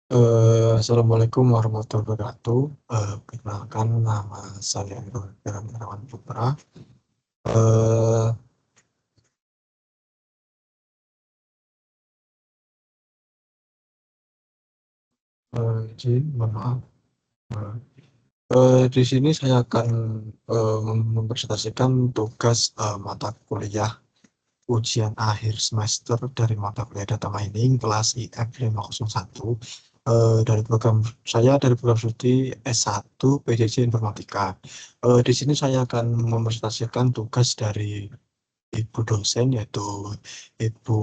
Assalamualaikum warahmatullahi wabarakatuh. Perkenalkan nama saya Irawan Putra. Eh, izin, mohon maaf. Eh, di sini saya akan mempresentasikan tugas mata kuliah ujian akhir semester dari mata kuliah Data Mining kelas IF 501 dari program saya dari program studi S1 PJJ Informatika. Di sini saya akan mempresentasikan tugas dari Ibu dosen yaitu Ibu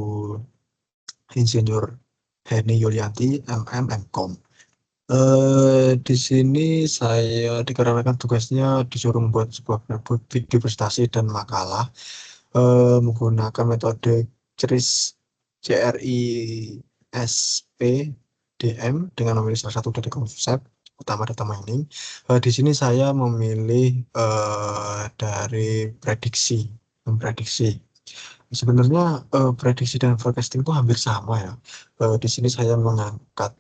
Insinyur Heni Yulianti MM Mkom. Di sini saya dikarenakan tugasnya disuruh membuat sebuah video presentasi dan makalah menggunakan metode CRIS CRISP-DM dengan memilih salah satu dari konsep utama data mining. Di sini saya memilih dari memprediksi. Sebenarnya prediksi dan forecasting itu hampir sama ya. Di sini saya mengangkat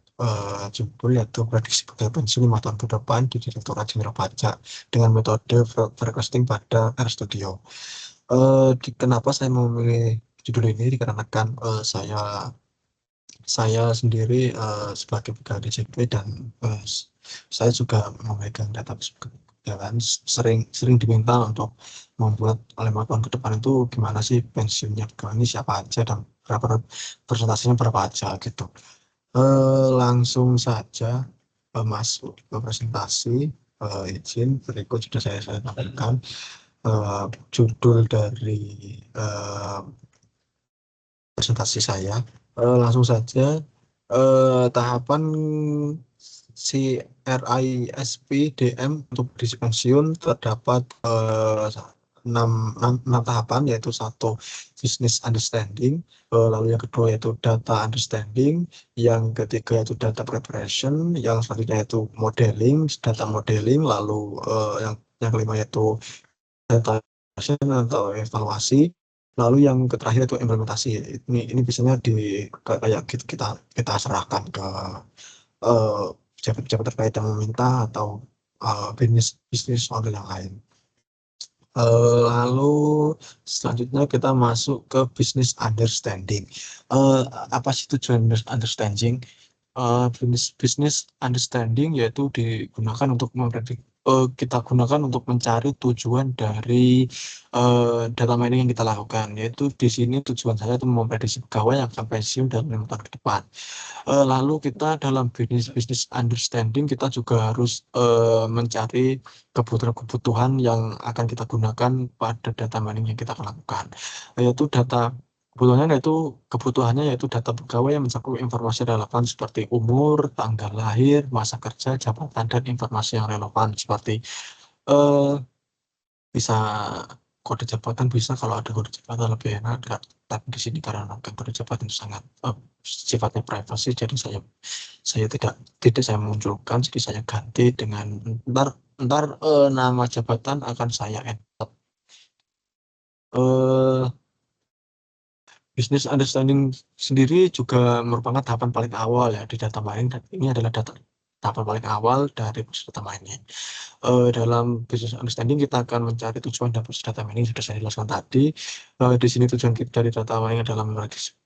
judul yaitu prediksi pegawai pensiun 5 tahun ke depan di Direktorat Jenderal Pajak dengan metode forecasting pada RStudio. Kenapa saya memilih judul ini? Dikarenakan saya sendiri sebagai pegawai DJP dan saya juga memegang database pekerjaan sering diminta untuk membuat 5 tahun ke depan itu gimana sih pensiunnya pegawai ini siapa aja dan berapa presentasinya berapa aja gitu. Langsung saja masuk ke presentasi. Izin berikut sudah saya tampilkan eh, judul dari eh, presentasi saya. Langsung saja tahapan si RISP-DM untuk prediksi pensiun terdapat 6 tahapan, yaitu satu business understanding, lalu yang kedua yaitu data understanding, yang ketiga yaitu data preparation, yang selanjutnya yaitu modeling, data modeling, lalu yang kelima yaitu data atau evaluasi. Lalu yang terakhir itu implementasi. Ini biasanya kayak kita kita serahkan ke eh, pejabat-pejabat terkait yang meminta atau bisnis bisnis model yang lain. Lalu selanjutnya kita masuk ke business understanding. Eh, apa sih tujuan business understanding? Business understanding yaitu digunakan untuk kita gunakan untuk mencari tujuan dari data mining yang kita lakukan, yaitu di sini tujuan saya itu memprediksi pegawai yang akan pensiun dalam 5 tahun ke depan. Lalu kita dalam business understanding kita juga harus mencari kebutuhan-kebutuhan yang akan kita gunakan pada data mining yang kita akan lakukan, yaitu kebutuhannya yaitu data pegawai yang mencakup informasi relevan seperti umur, tanggal lahir, masa kerja, jabatan, dan informasi yang relevan seperti eh, bisa kode jabatan, bisa kalau ada kode jabatan lebih enak. Tapi di sini karena kode jabatan itu sangat sifatnya privasi, jadi saya tidak saya munculkan, jadi saya ganti dengan ntar ntar nama jabatan akan saya enter. eh Business understanding sendiri juga merupakan tahapan paling awal ya di data mining, dan ini adalah tahapan paling awal dari proses data mining. Dalam business understanding kita akan mencari tujuan dan proses data mining sudah saya jelaskan tadi. Di sini tujuan kita dari data mining adalah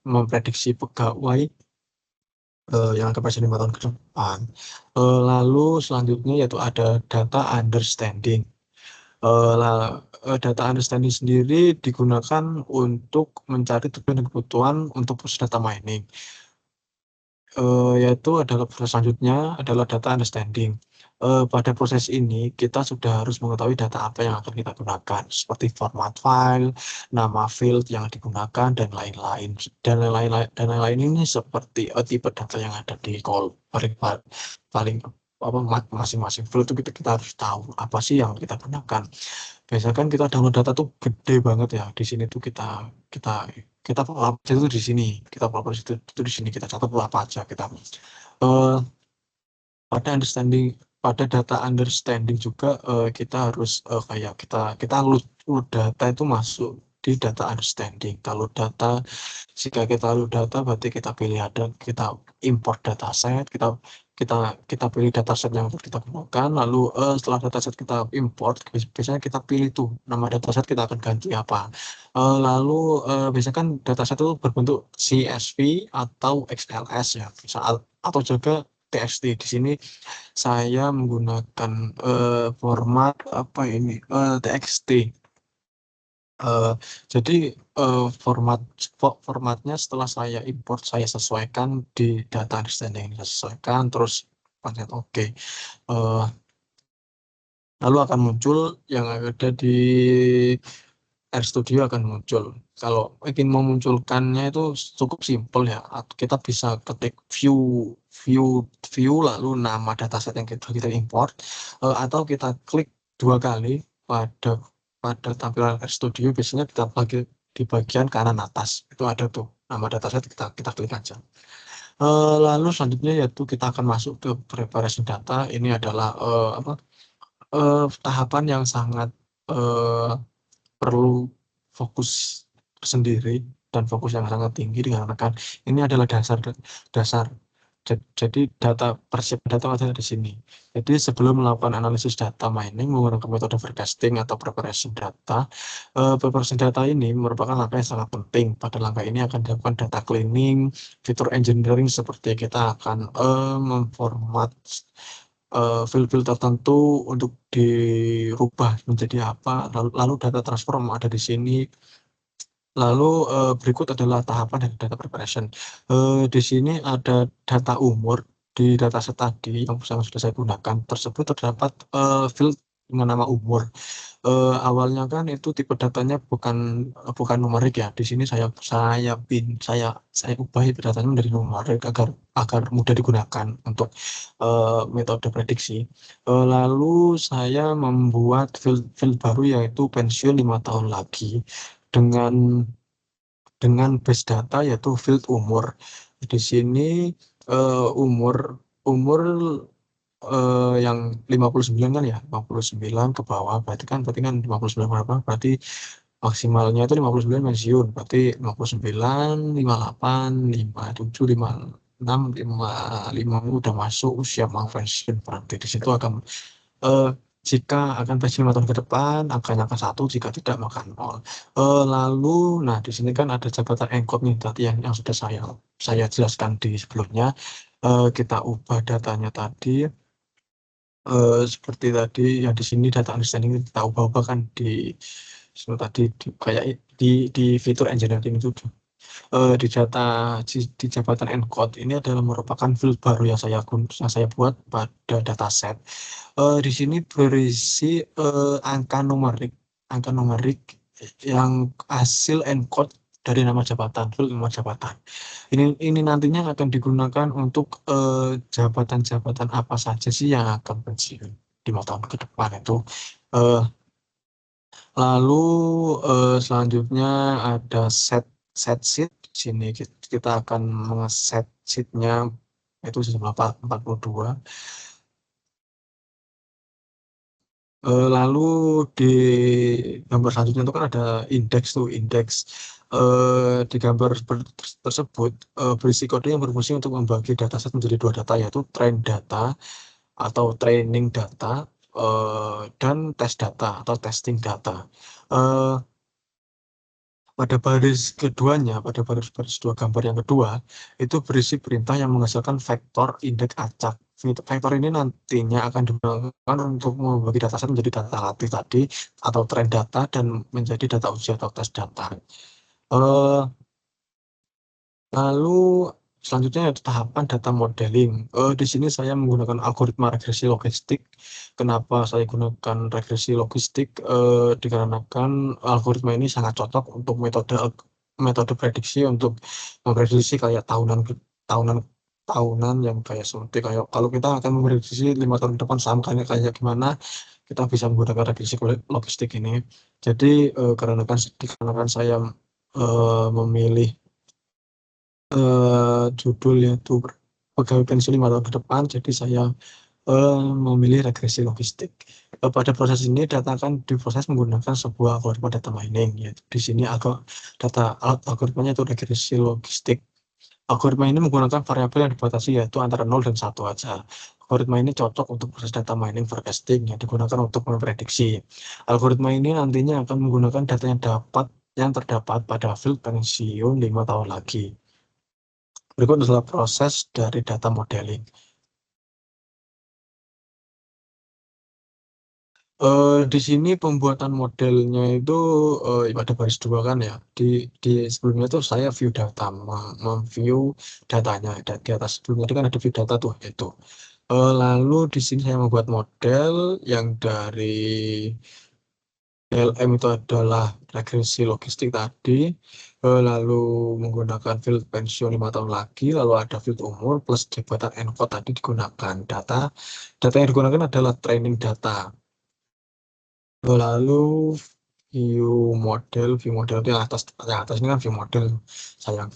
memprediksi pegawai yang akan pensiun 5 tahun ke depan. Lalu selanjutnya yaitu ada data understanding. Data understanding sendiri digunakan untuk mencari tujuan dan kebutuhan untuk proses data mining. Yaitu adalah proses selanjutnya adalah data understanding. Pada proses ini kita sudah harus mengetahui data apa yang akan kita gunakan, seperti format file, nama field yang digunakan, dan lain-lain. Dan lain-lain ini seperti tipe data yang ada di call paling apa masing-masing field itu kita harus tahu apa sih yang kita gunakan. Biasanya kan kita download data tuh gede banget ya. Di sini tuh kita kita perlu apa aja tuh di sini. Kita perlu apa itu di sini kita catat perlu apa aja kita. eh pada understanding pada data understanding juga kita harus kayak kita load data itu masuk di data understanding. Jika kita tahu data, berarti kita pilih kita import dataset, kita pilih dataset yang kita gunakan, lalu setelah dataset kita import, biasanya kita pilih tuh nama dataset kita akan ganti apa. Lalu biasanya kan dataset itu berbentuk CSV atau XLS ya, atau juga TXT. Di sini saya menggunakan format apa ini, TXT. Eh, jadi formatnya setelah saya import, saya sesuaikan di data understanding, saya sesuaikan terus pencet OK. Eh, Lalu akan muncul yang ada di RStudio akan muncul. Kalau ingin memunculkannya itu cukup simpel ya. Kita bisa ketik view view lalu nama dataset yang kita import, atau kita klik 2 kali pada tampilan RStudio. Biasanya kita di bagian kanan atas itu ada tuh nama dataset, kita klik aja. Lalu selanjutnya yaitu kita akan masuk ke preparation data. Ini adalah tahapan yang sangat eh, perlu fokus sendiri dan fokus yang sangat tinggi, dikarenakan ini adalah dasar. Jadi persiapan data ada di sini. Jadi sebelum melakukan analisis data mining menggunakan metode forecasting atau preparation data, preparation data ini merupakan langkah yang sangat penting. Pada langkah ini akan dilakukan data cleaning, fitur engineering, seperti kita akan memformat file-file tertentu untuk dirubah menjadi apa, lalu data transform ada di sini. Lalu berikut adalah tahapan dari data preparation. Di sini ada data umur di dataset tadi yang sudah saya gunakan tersebut, terdapat field dengan nama umur. Awalnya kan itu tipe datanya bukan numerik ya. Di sini saya ubah datanya menjadi numerik agar mudah digunakan untuk metode prediksi. Lalu saya membuat field baru yaitu pensiun 5 tahun lagi dengan base data yaitu field umur. Di sini umur umur yang 59 kan ya, 59 ke bawah berarti kan 59 berapa, berarti maksimalnya itu 59 pensiun, berarti 59, 58, 57, 56, 55 udah masuk usia mau pensiun. Berarti di situ akan eh, jika akan pensiun 5 tahun ke depan angkanya akan 1, jika tidak maka 0. Lalu nah di sini kan ada jabatan encode nih tadi yang sudah saya jelaskan di sebelumnya. Kita ubah datanya tadi seperti tadi yang di sini data understanding kita ubah kan seperti tadi kayak di fitur engineering itu di jabatan encode ini adalah merupakan field baru yang saya buat pada dataset. Di sini berisi angka numerik yang hasil encode dari field nama jabatan. Ini nantinya akan digunakan untuk jabatan-jabatan apa saja sih yang akan pensiun 5 tahun ke depan itu. Eh, Lalu selanjutnya ada set sheet. Di sini kita akan set sheetnya itu sejumlah 42. Lalu di gambar selanjutnya itu kan ada indeks. Di gambar tersebut berisi kode yang berfungsi untuk membagi dataset menjadi 2 data, yaitu train data atau training data, dan test data atau testing data. Eh, pada baris dua gambar yang kedua, itu berisi perintah yang menghasilkan vektor indeks acak. Vektor ini nantinya akan digunakan untuk membagi dataset menjadi data latih tadi atau train data dan menjadi data uji atau tes data. Eh, Lalu selanjutnya ada tahapan data modeling. Di sini saya menggunakan algoritma regresi logistik. Kenapa saya gunakan regresi logistik? Dikarenakan algoritma ini sangat cocok untuk metode prediksi untuk memprediksi kayak tahunan tahunan yang kayak seperti kayak kalau kita akan memprediksi 5 tahun ke depan saham kayak gimana, kita bisa menggunakan regresi logistik ini. Jadi dikarenakan saya memilih judul yaitu pegawai pensiun 5 tahun ke depan, jadi saya memilih regresi logistik. Pada proses ini data akan diproses menggunakan sebuah algoritma data mining, yaitu di sini algoritmanya itu regresi logistik. Algoritma ini menggunakan variabel yang dibatasi yaitu antara 0 dan 1 aja. Algoritma ini cocok untuk proses data mining forecasting yang digunakan untuk memprediksi. Algoritma ini nantinya akan menggunakan data yang terdapat pada field pensiun 5 tahun lagi. Berikut adalah proses dari data modeling. Di sini pembuatan modelnya itu ada baris dua kan ya. Di sebelumnya tuh saya view data, memview datanya. Dan di atas sebelumnya tadi kan ada view data tuh itu. Lalu di sini saya membuat model yang dari LM itu adalah regresi logistik tadi. Lalu menggunakan field pensiun 5 tahun lagi, lalu ada field umur plus jabatan encode tadi digunakan data. Data yang digunakan adalah training data. Lalu view model itu yang atas ini kan view model saya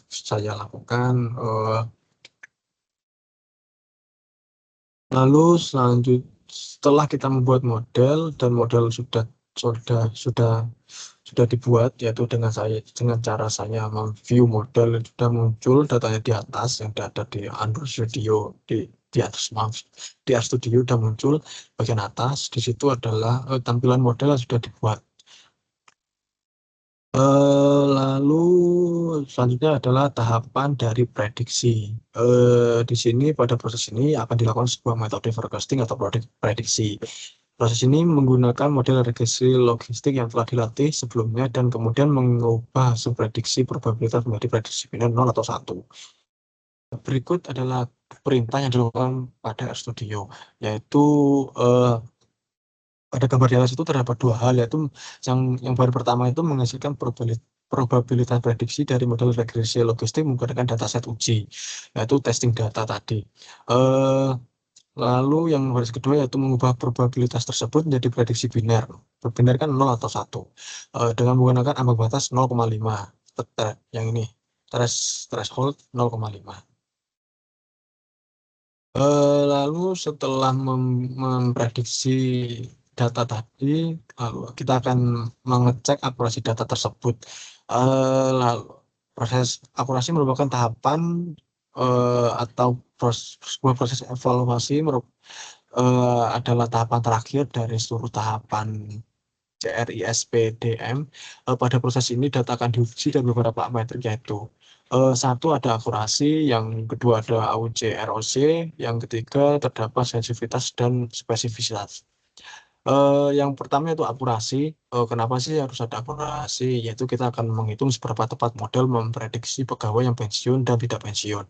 lakukan. Lalu setelah kita membuat model dan model sudah dibuat, yaitu dengan cara saya view model sudah muncul datanya di atas yang ada di Android Studio di atas di RStudio sudah muncul bagian atas. Di situ adalah tampilan model yang sudah dibuat. Lalu selanjutnya adalah tahapan dari prediksi. Di sini pada proses ini akan dilakukan sebuah metode forecasting atau prediksi. Proses ini menggunakan model regresi logistik yang telah dilatih sebelumnya dan kemudian mengubah subprediksi probabilitas menjadi prediksi biner 0 atau 1. Berikut adalah perintah yang dilakukan pada RStudio, yaitu pada gambar di atas itu terdapat dua hal, yaitu yang baru pertama itu menghasilkan probabilitas prediksi dari model regresi logistik menggunakan dataset uji, yaitu testing data tadi. Lalu yang baris kedua yaitu mengubah probabilitas tersebut menjadi prediksi biner. Biner kan 0 atau 1. Dengan menggunakan ambang batas 0,5. Yang ini, threshold 0,5. Lalu setelah memprediksi data tadi, lalu kita akan mengecek akurasi data tersebut. Lalu proses akurasi merupakan tahapan atau sebuah proses evaluasi adalah tahapan terakhir dari seluruh tahapan CRISPDM. Pada proses ini data akan diuji dan beberapa metrik, yaitu satu ada akurasi, yang kedua ada AUC ROC, yang ketiga terdapat sensitivitas dan spesifisitas. Yang pertama itu akurasi. Kenapa sih harus ada akurasi? Yaitu kita akan menghitung seberapa tepat model memprediksi pegawai yang pensiun dan tidak pensiun.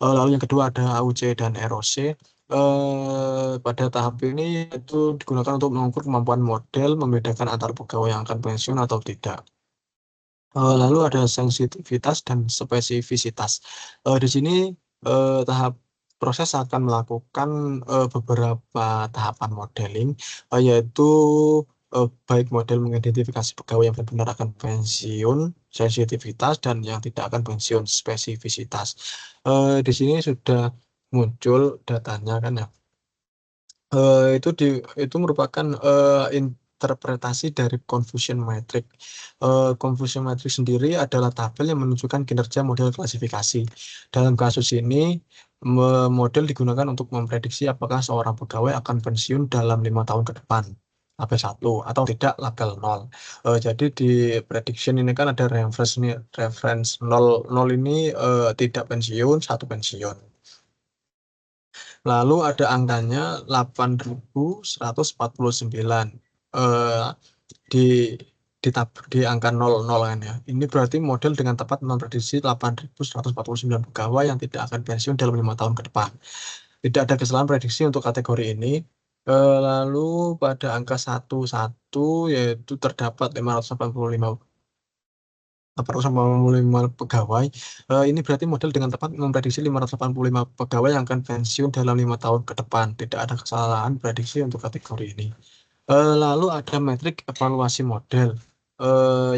Lalu yang kedua ada AUC dan ROC. Pada tahap ini itu digunakan untuk mengukur kemampuan model membedakan antar pegawai yang akan pensiun atau tidak. Lalu ada sensitivitas dan spesifisitas. Di sini tahap proses akan melakukan beberapa tahapan modeling, yaitu baik model mengidentifikasi pegawai yang benar akan pensiun, sensitivitas, dan yang tidak akan pensiun, spesifisitas. Di sini sudah muncul datanya kan ya. Itu merupakan interpretasi dari confusion metric. Confusion metric sendiri adalah tabel yang menunjukkan kinerja model klasifikasi. Dalam kasus ini, model digunakan untuk memprediksi apakah seorang pegawai akan pensiun dalam 5 tahun ke depan, label 1, atau tidak, label 0. Jadi di prediction ini kan ada reference 0 ini tidak pensiun, 1 pensiun. Lalu ada angkanya 8.149 di di angka 00 kan ya. Ini berarti model dengan tepat memprediksi 8.149 pegawai yang tidak akan pensiun dalam 5 tahun ke depan. Tidak ada kesalahan prediksi untuk kategori ini. Lalu pada angka 11 yaitu terdapat 585 pegawai. Ini berarti model dengan tepat memprediksi 585 pegawai yang akan pensiun dalam 5 tahun ke depan. Tidak ada kesalahan prediksi untuk kategori ini. Lalu ada metrik evaluasi model.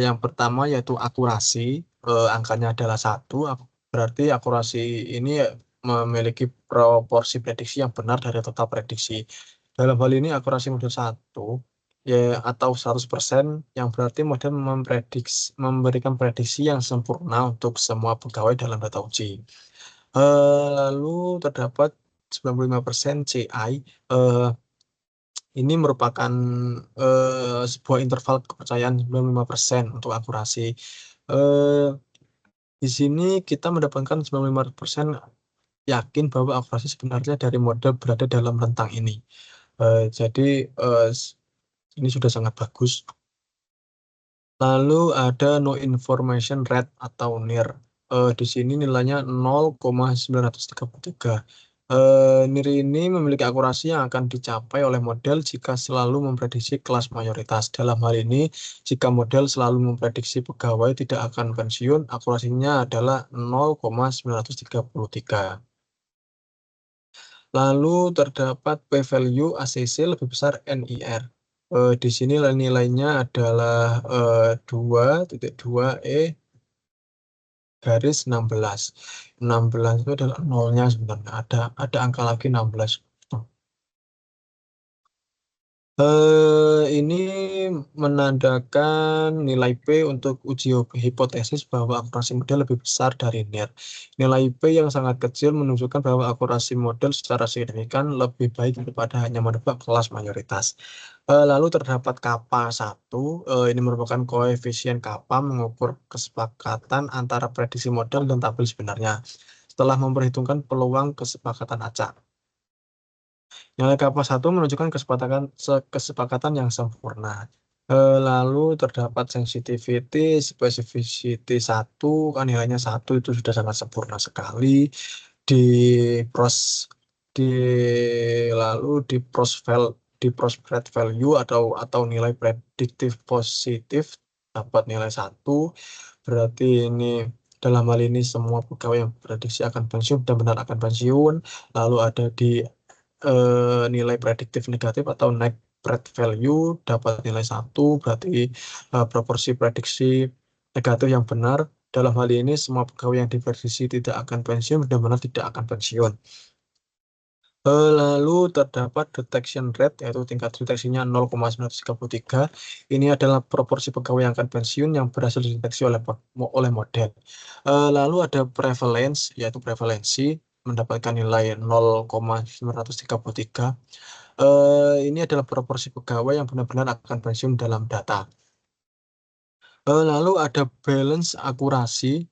Yang pertama yaitu akurasi. Angkanya adalah 1. Berarti akurasi ini memiliki proporsi prediksi yang benar dari total prediksi. Dalam hal ini akurasi model 1 ya atau 100% yang berarti model memberikan prediksi yang sempurna untuk semua pegawai dalam data uji. Lalu terdapat 95% CI. Ini merupakan sebuah interval kepercayaan 95% untuk akurasi. Di sini kita mendapatkan 95% yakin bahwa akurasi sebenarnya dari model berada dalam rentang ini. Jadi ini sudah sangat bagus. Lalu ada no information rate atau NIR. Di sini nilainya 0,933. NIR ini memiliki akurasi yang akan dicapai oleh model jika selalu memprediksi kelas mayoritas. Dalam hal ini, jika model selalu memprediksi pegawai tidak akan pensiun, akurasinya adalah 0,933. Lalu terdapat p-value ACC lebih besar NIR. Di sini nilainya adalah 2.2E garis 16. 16 itu adalah nolnya sebenarnya. Ada angka lagi 16. Ini menandakan nilai P untuk uji hipotesis bahwa akurasi model lebih besar dari NIR. Nilai P yang sangat kecil menunjukkan bahwa akurasi model secara signifikan lebih baik daripada hanya menebak kelas mayoritas. Lalu terdapat kappa 1, ini merupakan koefisien kappa mengukur kesepakatan antara prediksi model dan tabel sebenarnya setelah memperhitungkan peluang kesepakatan acak. Nilai kappa 1 menunjukkan kesepakatan yang sempurna. Lalu terdapat sensitivity, specificity 1, kan nilainya 1 itu sudah sangat sempurna sekali. Di pros di lalu di prospect value atau nilai prediktif positif dapat nilai 1. Berarti ini dalam hal ini semua pegawai yang prediksi akan pensiun benar-benar akan pensiun. Lalu ada di nilai prediktif negatif atau net pred value dapat nilai 1, berarti proporsi prediksi negatif yang benar. Dalam hal ini semua pegawai yang diprediksi tidak akan pensiun benar-benar tidak akan pensiun. Lalu terdapat detection rate, yaitu tingkat deteksinya 0,933. Ini adalah proporsi pegawai yang akan pensiun yang berhasil dideteksi oleh model. Lalu ada prevalence, yaitu prevalensi, mendapatkan nilai 0,933. Ini adalah proporsi pegawai yang benar-benar akan pensiun dalam data. Lalu ada balance akurasi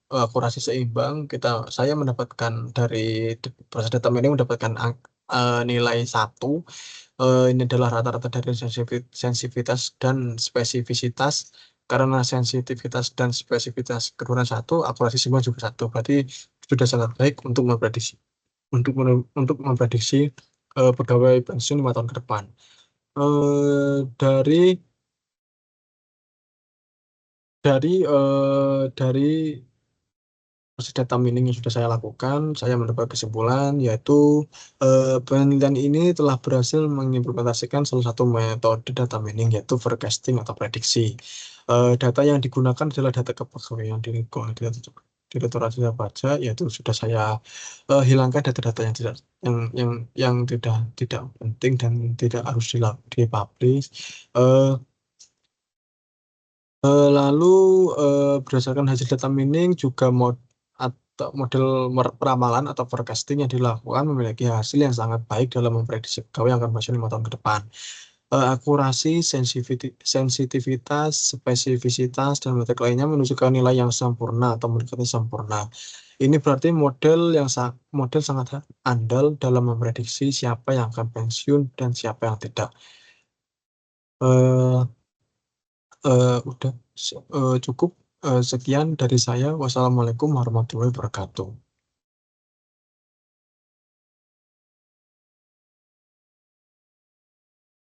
seimbang. Saya mendapatkan dari proses data mining mendapatkan nilai 1. Ini adalah rata-rata dari sensitivitas dan spesifisitas. Karena sensitivitas dan spesifisitas keduanya 1, akurasi semua juga 1. Berarti sudah sangat baik untuk memprediksi pegawai pensiun 5 tahun ke depan. Dari proses data mining yang sudah saya lakukan, saya mendapat kesimpulan yaitu penelitian ini telah berhasil mengimplementasikan salah satu metode data mining yaitu forecasting atau prediksi. Data yang digunakan adalah data kepegawaian di Direktorat Jenderal Pajak, yaitu sudah saya hilangkan data-data yang tidak penting dan tidak harus dipublish. Lalu berdasarkan hasil data mining juga model peramalan atau forecasting yang dilakukan memiliki hasil yang sangat baik dalam memprediksi pegawai yang akan pensiun 5 tahun ke depan. Akurasi, sensitivitas, spesifisitas, dan metrik lainnya menunjukkan nilai yang sempurna atau mendekati sempurna. Ini berarti model sangat andal dalam memprediksi siapa yang akan pensiun dan siapa yang tidak. Udah cukup. Sekian dari saya. Wassalamualaikum warahmatullahi wabarakatuh.